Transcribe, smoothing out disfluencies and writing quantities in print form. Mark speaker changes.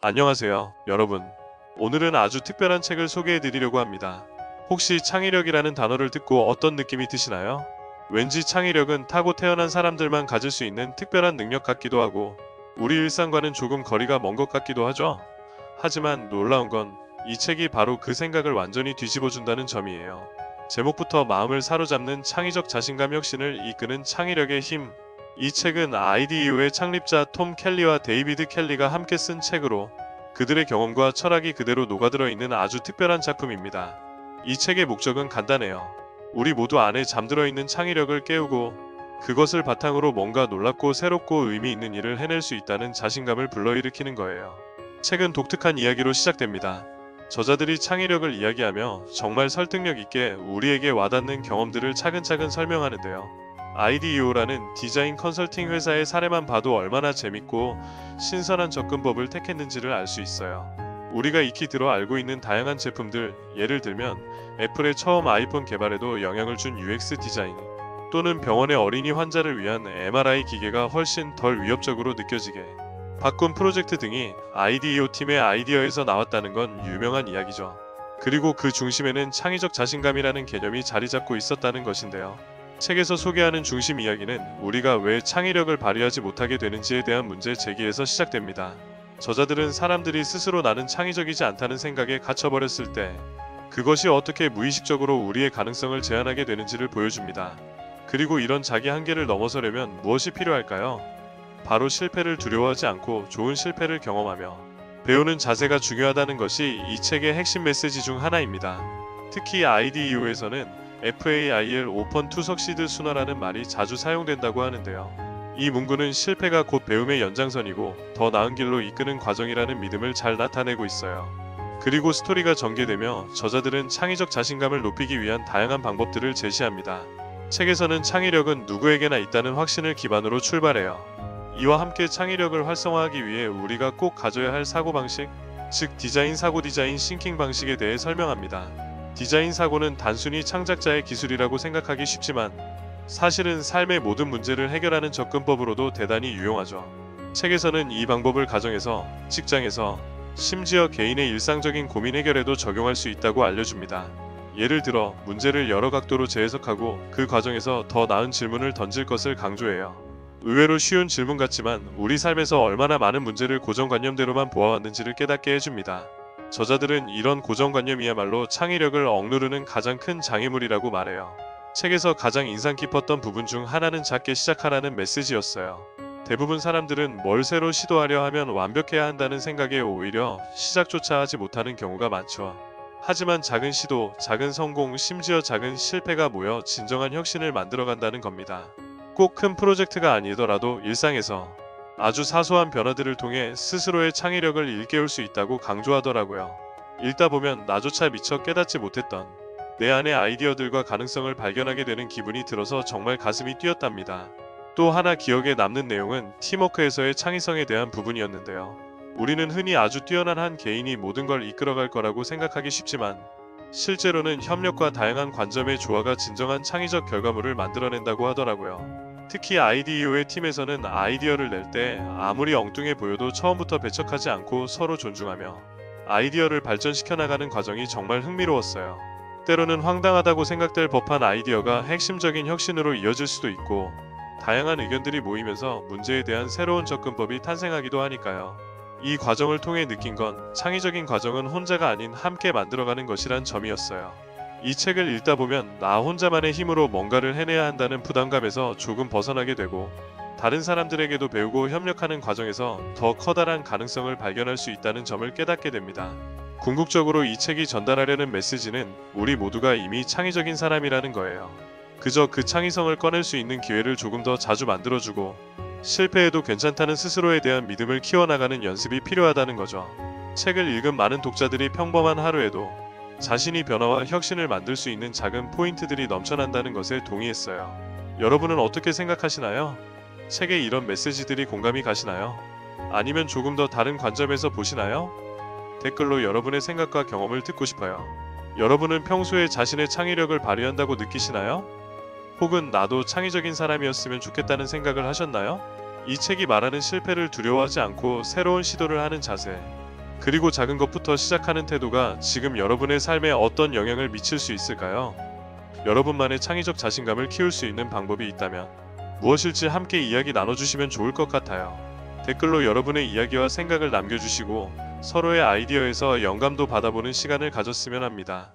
Speaker 1: 안녕하세요, 여러분. 오늘은 아주 특별한 책을 소개해 드리려고 합니다. 혹시 창의력이라는 단어를 듣고 어떤 느낌이 드시나요? 왠지 창의력은 타고 태어난 사람들만 가질 수 있는 특별한 능력 같기도 하고, 우리 일상과는 조금 거리가 먼 것 같기도 하죠. 하지만 놀라운 건 이 책이 바로 그 생각을 완전히 뒤집어준다는 점이에요. 제목부터 마음을 사로잡는 창의적 자신감 혁신을 이끄는 창의력의 힘. 이 책은 IDEO의 창립자 톰 켈리와 데이비드 켈리가 함께 쓴 책으로 그들의 경험과 철학이 그대로 녹아들어 있는 아주 특별한 작품입니다. 이 책의 목적은 간단해요. 우리 모두 안에 잠들어 있는 창의력을 깨우고 그것을 바탕으로 뭔가 놀랍고 새롭고 의미 있는 일을 해낼 수 있다는 자신감을 불러일으키는 거예요. 책은 독특한 이야기로 시작됩니다. 저자들이 창의력을 이야기하며 정말 설득력 있게 우리에게 와닿는 경험들을 차근차근 설명하는데요. IDEO라는 디자인 컨설팅 회사의 사례만 봐도 얼마나 재밌고 신선한 접근법을 택했는지를 알 수 있어요. 우리가 익히 들어 알고 있는 다양한 제품들, 예를 들면 애플의 처음 아이폰 개발에도 영향을 준 UX 디자인, 또는 병원의 어린이 환자를 위한 MRI 기계가 훨씬 덜 위협적으로 느껴지게 바꾼 프로젝트 등이 IDEO 팀의 아이디어에서 나왔다는 건 유명한 이야기죠. 그리고 그 중심에는 창의적 자신감이라는 개념이 자리 잡고 있었다는 것인데요. 책에서 소개하는 중심 이야기는 우리가 왜 창의력을 발휘하지 못하게 되는지에 대한 문제 제기에서 시작됩니다. 저자들은 사람들이 스스로 나는 창의적이지 않다는 생각에 갇혀버렸을 때 그것이 어떻게 무의식적으로 우리의 가능성을 제한하게 되는지를 보여줍니다. 그리고 이런 자기 한계를 넘어서려면 무엇이 필요할까요? 바로 실패를 두려워하지 않고 좋은 실패를 경험하며 배우는 자세가 중요하다는 것이 이 책의 핵심 메시지 중 하나입니다. 특히 IDEO에서는 FAIL 오펀 투 석시드 순화라는 말이 자주 사용된다고 하는데요. 이 문구는 실패가 곧 배움의 연장선이고 더 나은 길로 이끄는 과정이라는 믿음을 잘 나타내고 있어요. 그리고 스토리가 전개되며 저자들은 창의적 자신감을 높이기 위한 다양한 방법들을 제시합니다. 책에서는 창의력은 누구에게나 있다는 확신을 기반으로 출발해요. 이와 함께 창의력을 활성화하기 위해 우리가 꼭 가져야 할 사고방식, 즉 디자인 사고 디자인 싱킹 방식에 대해 설명합니다. 디자인 사고는 단순히 창작자의 기술이라고 생각하기 쉽지만 사실은 삶의 모든 문제를 해결하는 접근법으로도 대단히 유용하죠. 책에서는 이 방법을 가정에서, 직장에서, 심지어 개인의 일상적인 고민 해결에도 적용할 수 있다고 알려줍니다. 예를 들어 문제를 여러 각도로 재해석하고 그 과정에서 더 나은 질문을 던질 것을 강조해요. 의외로 쉬운 질문 같지만 우리 삶에서 얼마나 많은 문제를 고정관념대로만 보아왔는지를 깨닫게 해줍니다. 저자들은 이런 고정관념이야말로 창의력을 억누르는 가장 큰 장애물이라고 말해요. 책에서 가장 인상 깊었던 부분 중 하나는 작게 시작하라는 메시지였어요. 대부분 사람들은 뭘 새로 시도하려 하면 완벽해야 한다는 생각에 오히려 시작조차 하지 못하는 경우가 많죠. 하지만 작은 시도, 작은 성공, 심지어 작은 실패가 모여 진정한 혁신을 만들어간다는 겁니다. 꼭 큰 프로젝트가 아니더라도 일상에서 아주 사소한 변화들을 통해 스스로의 창의력을 일깨울 수 있다고 강조하더라고요. 읽다 보면 나조차 미처 깨닫지 못했던 내 안의 아이디어들과 가능성을 발견하게 되는 기분이 들어서 정말 가슴이 뛰었답니다. 또 하나 기억에 남는 내용은 팀워크에서의 창의성에 대한 부분이었는데요. 우리는 흔히 아주 뛰어난 한 개인이 모든 걸 이끌어갈 거라고 생각하기 쉽지만 실제로는 협력과 다양한 관점의 조화가 진정한 창의적 결과물을 만들어낸다고 하더라고요. 특히 IDEO의 팀에서는 아이디어를 낼 때 아무리 엉뚱해 보여도 처음부터 배척하지 않고 서로 존중하며 아이디어를 발전시켜 나가는 과정이 정말 흥미로웠어요. 때로는 황당하다고 생각될 법한 아이디어가 핵심적인 혁신으로 이어질 수도 있고 다양한 의견들이 모이면서 문제에 대한 새로운 접근법이 탄생하기도 하니까요. 이 과정을 통해 느낀 건 창의적인 과정은 혼자가 아닌 함께 만들어가는 것이란 점이었어요. 이 책을 읽다 보면 나 혼자만의 힘으로 뭔가를 해내야 한다는 부담감에서 조금 벗어나게 되고 다른 사람들에게도 배우고 협력하는 과정에서 더 커다란 가능성을 발견할 수 있다는 점을 깨닫게 됩니다. 궁극적으로 이 책이 전달하려는 메시지는 우리 모두가 이미 창의적인 사람이라는 거예요. 그저 그 창의성을 꺼낼 수 있는 기회를 조금 더 자주 만들어주고 실패해도 괜찮다는 스스로에 대한 믿음을 키워나가는 연습이 필요하다는 거죠. 책을 읽은 많은 독자들이 평범한 하루에도 자신이 변화와 혁신을 만들 수 있는 작은 포인트들이 넘쳐난다는 것에 동의했어요. 여러분은 어떻게 생각하시나요? 책의 이런 메시지들이 공감이 가시나요? 아니면 조금 더 다른 관점에서 보시나요? 댓글로 여러분의 생각과 경험을 듣고 싶어요. 여러분은 평소에 자신의 창의력을 발휘한다고 느끼시나요? 혹은 나도 창의적인 사람이었으면 좋겠다는 생각을 하셨나요? 이 책이 말하는 실패를 두려워하지 않고 새로운 시도를 하는 자세, 그리고 작은 것부터 시작하는 태도가 지금 여러분의 삶에 어떤 영향을 미칠 수 있을까요? 여러분만의 창의적 자신감을 키울 수 있는 방법이 있다면 무엇일지 함께 이야기 나눠주시면 좋을 것 같아요. 댓글로 여러분의 이야기와 생각을 남겨주시고 서로의 아이디어에서 영감도 받아보는 시간을 가졌으면 합니다.